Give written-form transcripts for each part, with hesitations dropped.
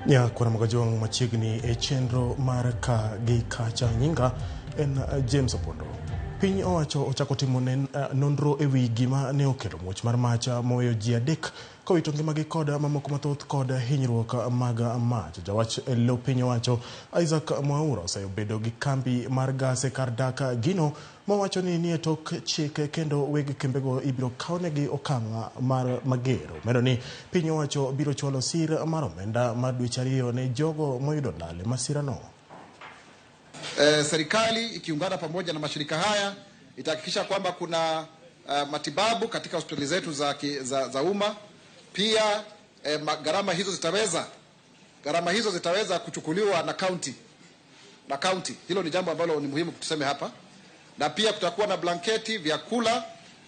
Nya kwa Ramogajong machigni e chenro mar ka gi kacha nyinga en James Opondo. Piny owacho ochako timo nonro ewi gima ne okelo muoch mar macha moyo ji adek kowito ngimagi kod mamoko mathoth kod hinyruok mag mach. Jawach lo piny owacho Isaac Mwaura osebedo gi kambi mar gas e kar dak gino mowacho ni nie tok chike kendo weg kembego ibiro kawnegi okang' mar magero. Medo ni piny owacho biro chwalo sir mar omenda mar dweche 2 ne jogo moyudo lal e masira no. Serikali ikiungana pamoja na mashirika haya itahakikisha kwamba kuna matibabu katika hospitali zetu za umma. Pia gharama hizo zitaweza kuchukuliwa na county. Hilo ni jambo ambalo ni muhimu tuseme hapa. Na pia kutakuwa na blanketi, vyakula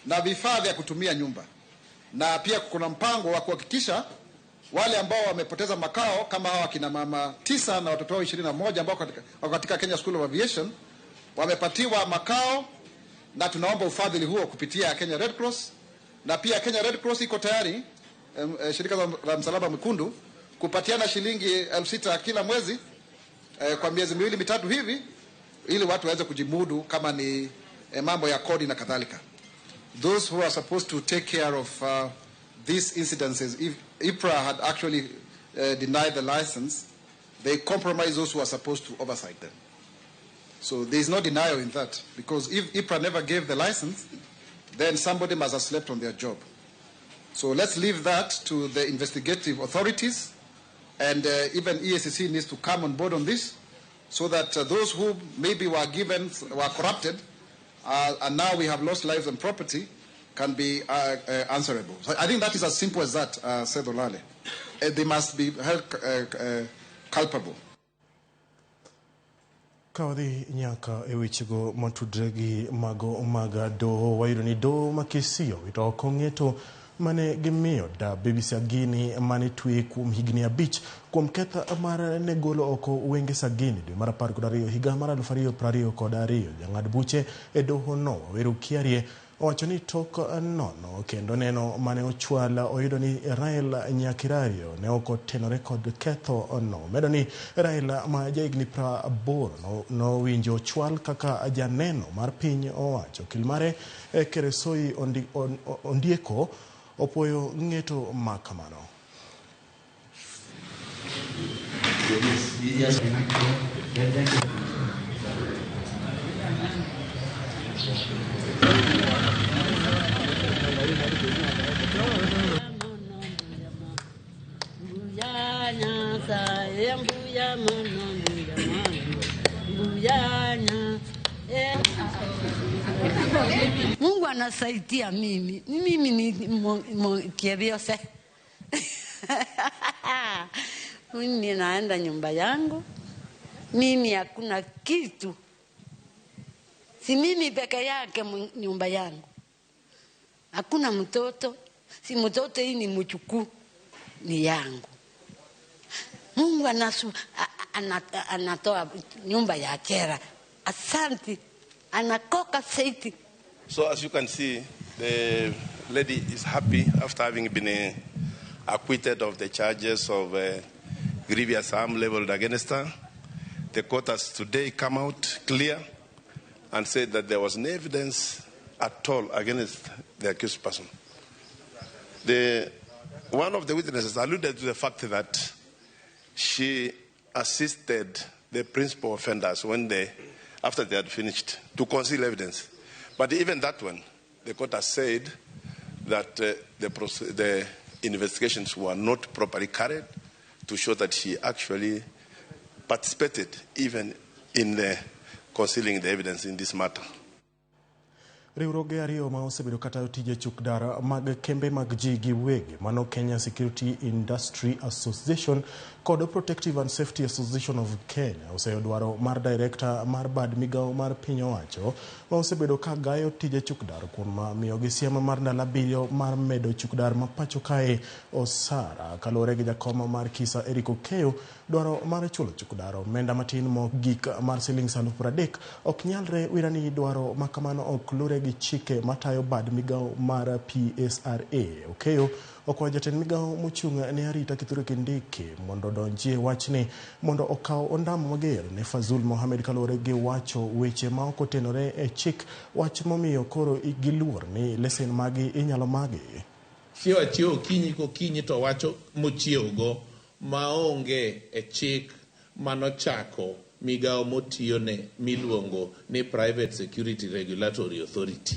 na vifaa vya kutumia nyumba. Na pia kuna mpango wa kuhakikisha wale ambao wamepoteza makao kama hawa kina mama 9 na watoto wao 21 ambao katika Kenya School of Aviation wamepatiwa makao, na tunaomba ufadhili huo kupitia Kenya Red Cross. Na pia Kenya Red Cross iko tayari, shirika la msalaba mwekundu, kupatiana shilingi 6,000 kila mwezi kwa miezi 2-3 hivi, ili watu waweze kujimudu kama ni mambo ya kodi na kadhalika. Those who are supposed to take care of these incidences, if IPRA had actually denied the license, they compromise those who are supposed to oversight them. So there is no denial in that, because if IPRA never gave the license, then somebody must have slept on their job. So let's leave that to the investigative authorities, and even EACC needs to come on board on this, so that those who maybe were corrupted, and now we have lost lives and property, can be answerable. So I think that is as simple as that, said Olale. They must be held culpable. Kawadi nyaka ewichego matudregi mago maga do wayudo ni do makisio ito kong'eto mane gimiyo da BBC Agini mane twe kuom higni 5 kuom ketha mar negolo oko wenge Sagini dwe mar 12 higa mar 2022. Jang'ad buche e doho no Weru Kiarie owacho ni tok nono kendo neno mane ochwala oyudo ni Raila Nyakirario ne okotenore kod ketho no. Medo ni Raila ma jahigni 80 no winjo chwal kaka janeno mar piny owacho. Kilmare Keresoi Ondieko opoyo ng'eto makamano. Mungu anasaidia mimi ni kieriose. Mimi naenda nyumba yangu. Mimi hakuna kitu. Si mimi peke yake nyumba yangu. Hakuna mtoto. Si mtoto hii ni mchukuu, ni yangu. Mungu anatoa nyumba ya kera. Asante. Anakoka saiti. So as you can see, the lady is happy after having been acquitted of the charges of grievous harm leveled against her. The court has today come out clear and said that there was no evidence at all against the accused person. One of the witnesses alluded to the fact that she assisted the principal offenders after they had finished to conceal evidence. But even that one, the court has said that the investigations were not properly carried to show that she actually participated even in concealing the evidence in this matter. Riwruoge ariyo ma osebedo kata tije chukdara mag kembe mag ji giwegi mano Kenya Security Industry Association kod Protective and Safety Association of Kenya oseyudwaro mar director mar bad migao mar piny owacho ma osebedo ka gayo tije chukdar kuom miyo gi siema mar ndalo 7 mar medo chukdar ma pacho kae osara. Kalore gi jakom mar Kisa Eric Okeyo, dwaro mar chulo chukdar omenda matin mok gik mar siling 30,000 ok nyalre wirani dwaro makamano ok lure gi chike matayo bad migao mar PSRA. Okeyo okwayo jatend migao mochung' ne arita Kithure Kindiki mondo donjie wachni mondo okaw ondamo mager ne Fazul Mohamed kaluwore gi wacho weche ma ok otenore e chik, wach momiyo koro giluor ni lesen magi inyalo magi. Chiewo okinyi kokinyi to wacho mochiewogo maonge e chik manochako migao motiyone miluongo ni Private Security Regulatory Authority,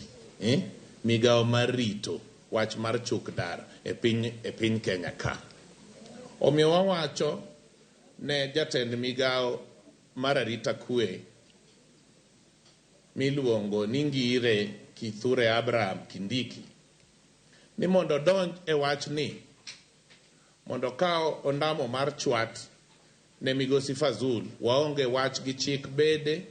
migao mar rito wach mar chuk dar e piny Kenya ka. Omiyo wawacho ne jatend migao mar arita kwe miluongo ni Ngire Kithure Abraham Kindiki ni mondo donj e wachni mondo kaw ondamo mar chwat ne migosi Fazul waonge wach gi chik bede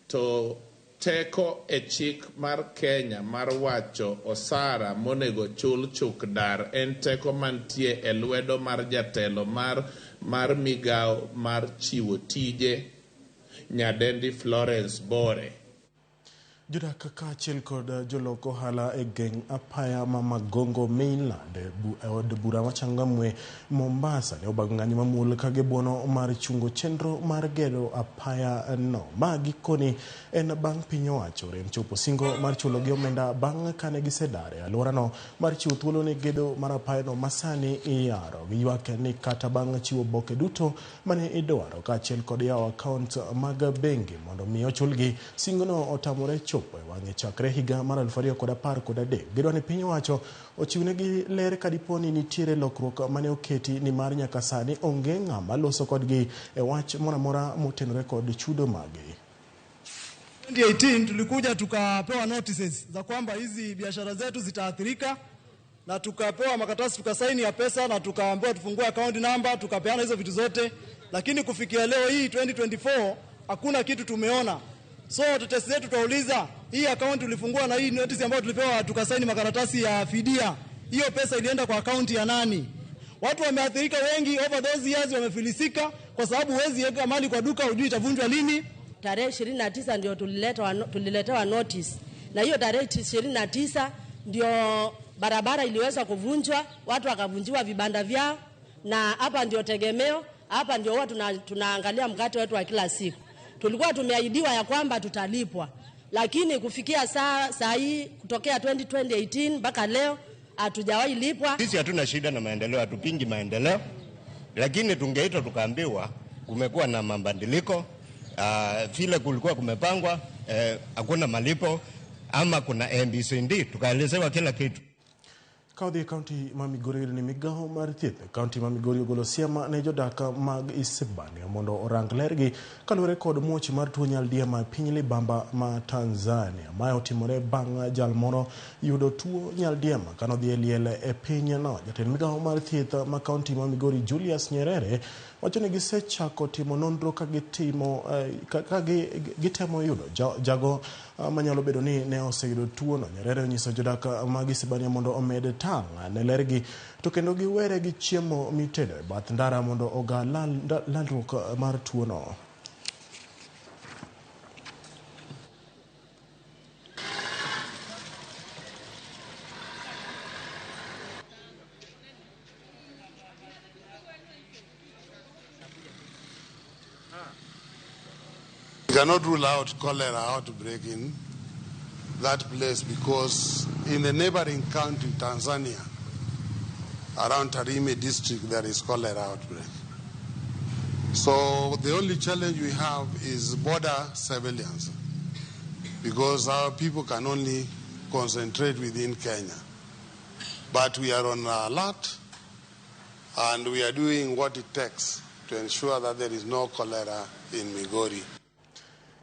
to teko e chik mar Kenya mar wacho osara monego chul chuk dar en teko mantie e lwedo mar jatelo mar migao mar chiwo tije nyadendi Florence Bore. Jodak kaachiel kod jolok ohala e geng apaya ma Magongo Mainland od bura machangamwe Mombasa ne obago ng'anyo mamuol ka gibuono mar chungo chenro mar gero apaya no. Ma gikoni en bang' piny owacho rem chopo singo mar chulo gi omenda bang' kane gisedare alworano mar chiwo thuolo ne gedo mar apaya no masani iyaro. Giywak ni kata bang' chiwo boke duto mane idwaro kaachiel kod yawo akaont mag bengi mondo mi ochulgi, singono otamore chopo e wang'e chakre higa mar 2013. Gidwa ni piny owacho ochiwnegi ler kadiponi nitiere lokruok mane oketi ni mar nyaka sani onge ng'ama loso kodgi e wach moramora motenore kod chudo magi. 2018 tulikuja tukapewa notices za kwamba hizi biashara zetu zitaathirika na tukapewa makaratasi tukasaini ya pesa na tukaambiwa tufungue account number, tukapeana hizo vitu zote, lakini kufikia leo hii 2024 hakuna kitu tumeona. So tetesi zetu tutauliza, hii account tulifungua na hii notice ambayo tulipewa tukasaini makaratasi ya fidia, hiyo pesa ilienda kwa account ya nani? Watu wameathirika wengi, over those years wamefilisika kwa sababu huwezi weka mali kwa duka hujui itavunjwa lini. Tarehe 29 ndio tuliletewa notice. Na hiyo tarehe 29 ndio barabara iliweza kuvunjwa, watu wakavunjiwa vibanda vyao, na hapa ndio tegemeo, hapa ndio huwa tunaangalia mkate wetu wa kila siku. Tulikuwa tumeahidiwa ya kwamba tutalipwa, lakini kufikia saa hii kutokea 2018 mpaka leo hatujawahi lipwa. Sisi hatuna shida na maendeleo, hatupingi maendeleo, lakini tungeitwa tukaambiwa kumekuwa na mabadiliko, vile kulikuwa kumepangwa, hakuna malipo ama kuna MBCD, tukaelezewa kila kitu. Kaudhi kaunti ma Migori ni migao mar thieth kaunti ma Migori ogolo siema ne jodak mag Isebania mondo orang lergi kaluwore kod muoch mar tuo nyaldiema piny libamba ma Tanzania. Ma otimore bang' jal moro yudo tuo nyaldiema kano dhi liel e pinyno. Jatend migao mar thieth ma kaunti ma Migori Julius Nyerere wacho ni gisechako timo nonro ka gitemo yudo jago manyalo bedo ni ne oseyudo tuo no. Nyerere onyiso jodak mag Isebania mondo omed tang' ne lergi to kendo giwere gi chiemo mitedo e bath ndara mondo oga landruok mar tuo no. We cannot rule out cholera outbreak in that place because in the neighboring country, Tanzania, around Tarime district, there is cholera outbreak. So the only challenge we have is border surveillance because our people can only concentrate within Kenya. But we are on alert and we are doing what it takes to ensure that there is no cholera in Migori.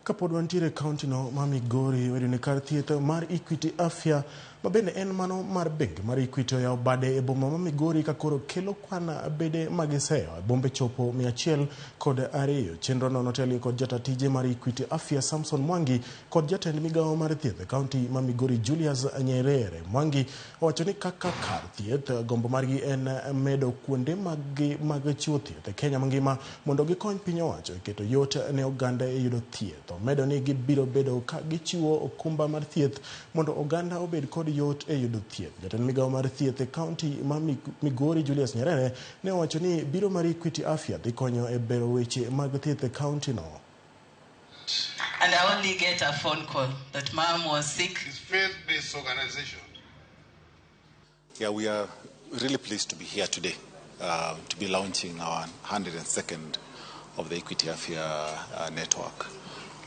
Kapod wantiere kaunti no ma Migori wedo ne kar thieth mar Equity Afya mabende en mano mar bengi mar Equity ya bade e boma ma Migori ka koro kelo kwana bede magiseyo bombe chopo 102 chenro no noteli kod jatatije mar Equity Afya Samson Mwangi kod jatend migawo mar thieth county ma Migori Julius Nyerere. Mwangi owacho ni kaka kar thieth gombo margi en medo kuonde mag chiwo thieth e Kenya mangima mondo gikony piny owacho keto yot ne oganda e yudo thieth. Omedo ni gibiro bedo ka gichiwo okumba mar thieth mondo oganda obed kod yot e yudo thieth. Jatend migawo mar thieth e county ma Migori Julius Nyerere ne owacho ni biro mar Equity Afya dhi konyo e bero weche mag thieth e county no. And I only get a phone call that mom was sick. It's faith-based organization. Yeah, we are really pleased to be here today to be launching our 102nd of the Equity Afya network.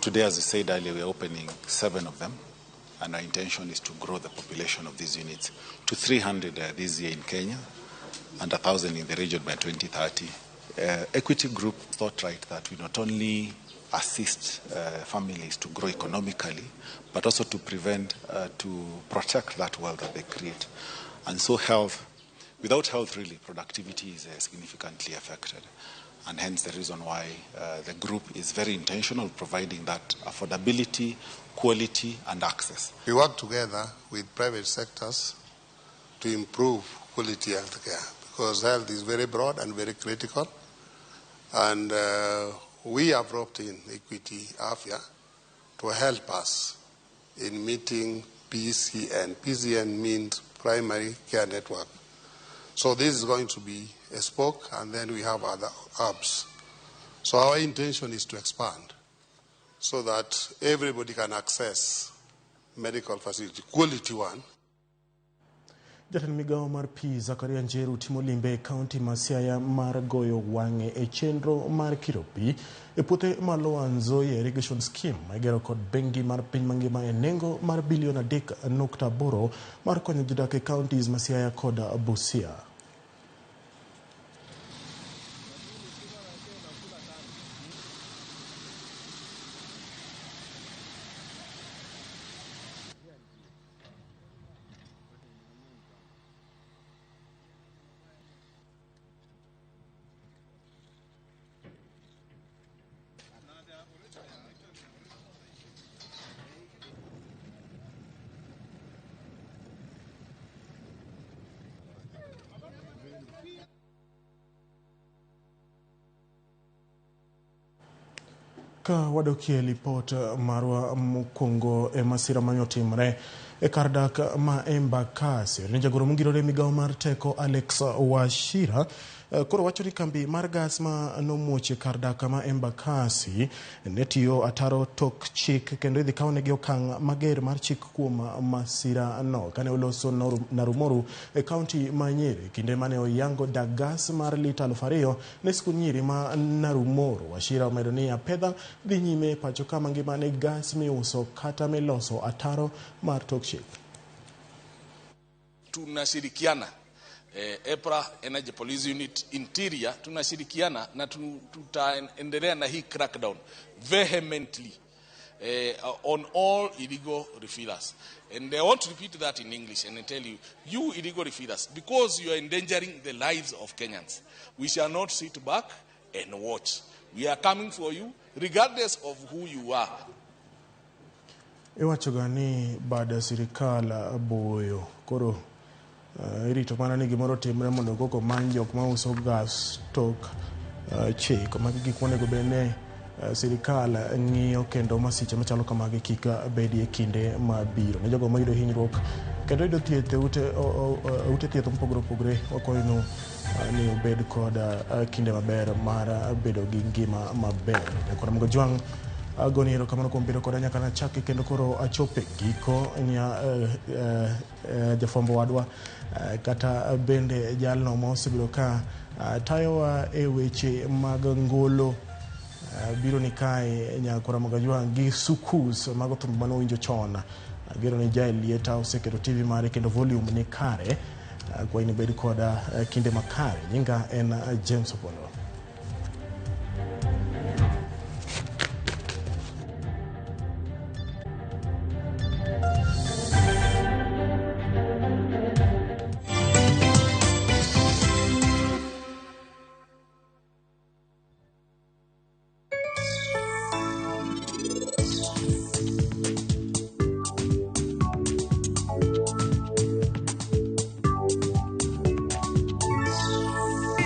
Today, as I said earlier, we are opening 7 of them, and our intention is to grow the population of these units to 300 this year in Kenya and 1,000 in the region by 2030. Equity Group thought right that we not only assist families to grow economically, but also to protect that wealth that they create. And so without health really, productivity is significantly affected. And hence the reason why the group is very intentional, providing that affordability, quality, and access. We work together with private sectors to improve quality health care, because health is very broad and very critical. And we have roped in Equity Afya to help us in meeting PCN. PCN means Primary Care Network. So this is going to be a spoke, and then we have other hubs. So our intention is to expand so that everybody can access medical facility, quality one. Jatend migawo mar P Zakaria Njeru timo limbe e county ma Siaya mar goyo wang'e e chenro mar kiro pi e puothe malo Nzoia irrigation scheme ma igero kod bengi mar piny mangima e nengo mar bilion 3.8 mar konyo jodak e counties ma Siaya kod Busia. Ka wadokie lipot marwa mokwongo e masira manyotimre e kar dak ma Embakasi. Ne jagoro mongirore migawo mar teko Alex Wachira koro wacho ni kambi mar gas ma nomuoche kar dak ma Embakasi ne tiyo ataro tok chik kendo idhi kawnegi okang' mager mar chik kuom masira no kane oloso Narumoru e county ma Nyeri kinde mane oyango dak gas mar lita 2,000 ne skul Nyeri ma Narumoru. Wachira omedo ni apedha dhi nyime pacho ka mangima ne gas miuso kata miloso ataro mar tok chik. Tunashirikiana EPRA Energy Police Unit Interior, tunashirikiana na tutaendelea na hii crackdown vehemently on all illegal refillers. And I want to repeat that in English and I tell you, you illegal refillers, because you are endangering the lives of Kenyans, we shall not sit back and watch. We are coming for you regardless of who you are. Iwacho gani baada sirikal boyo koro irito mana ni gimoro timre mondo koko many jok ma uso gas tok chik ma gik monego bene sirikal ng'iyo kendo masiche machalo kamagi kik bedi e kinde mabiro. Ne jogo mayudo hinyruok kendo yudo thieth ute thieth mopogore opogore wakoyonu ni obed kod kinde maber mar bedo gi ngima maber. Kora Mogo Jwang agoniero kamano kuom bedo koda nyaka nachaki kendo koro achope giko jafwambo wadwa kata bende jalno ma osebedo ka tayowa e weche mag ngolo biro ni kae nyakora Mogo Jwang gi sukus mag thum mano winjo chon. Gero ni Jaelieta oseketo TV mare kendo volume ni kare kwa ini bedo koda kinde makare. Nyinga en James Opolo.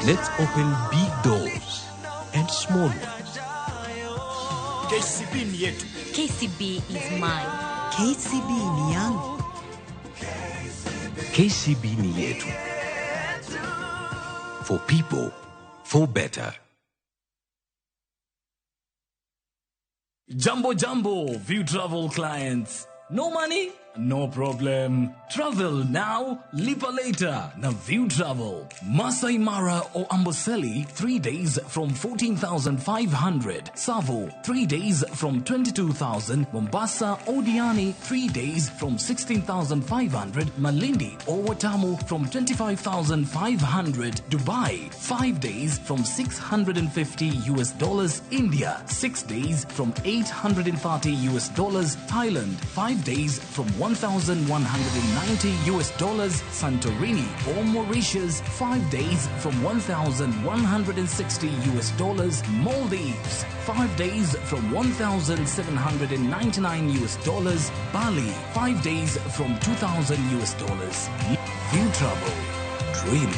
Let's open big doors and small ones. KCB ni yetu. KCB is mine. KCB ni yangu. KCB ni yetu. For people, for better. Jumbo, View Travel clients. No money? No problem. Travel now, lipa later. Na View Travel. Masai Mara or Amboseli, 3 days from 14,500. Savo, 3 days from 22,000. Mombasa, Odiani, 3 days from 16,500. Malindi or Watamu from 25,500. Dubai, 5 days from $650. India, 6 days from $840. Thailand, 5 days from $1,190. Santorini or Mauritius, 5 days from $1,160. Maldives, 5 days from $1,799. Bali, 5 days from $2,000. View Travel, dream,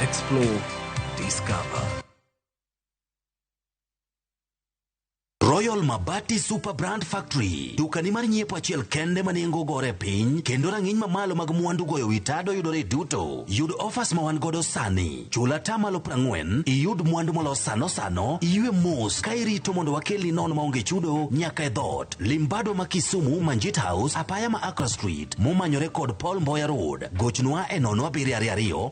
explore, discover. Royal Mabati Super Brand Factory. Dukani mar nyiepo achiel kende manengo gore piny, kendo rang'iny mamalo mag mwandu goyo witado yudore duto. Yud offers ma wan godo sani. Chula tamalo 40, iyud mwandu molos sano, iywe mos ka irito mondo wakelni nono maonge chudo nyaka e dhot. Limbado ma Kisumu, Manjit House, apaya ma Accra Street, momanyore kod Paul Mboya Road. Gochnwa e 07222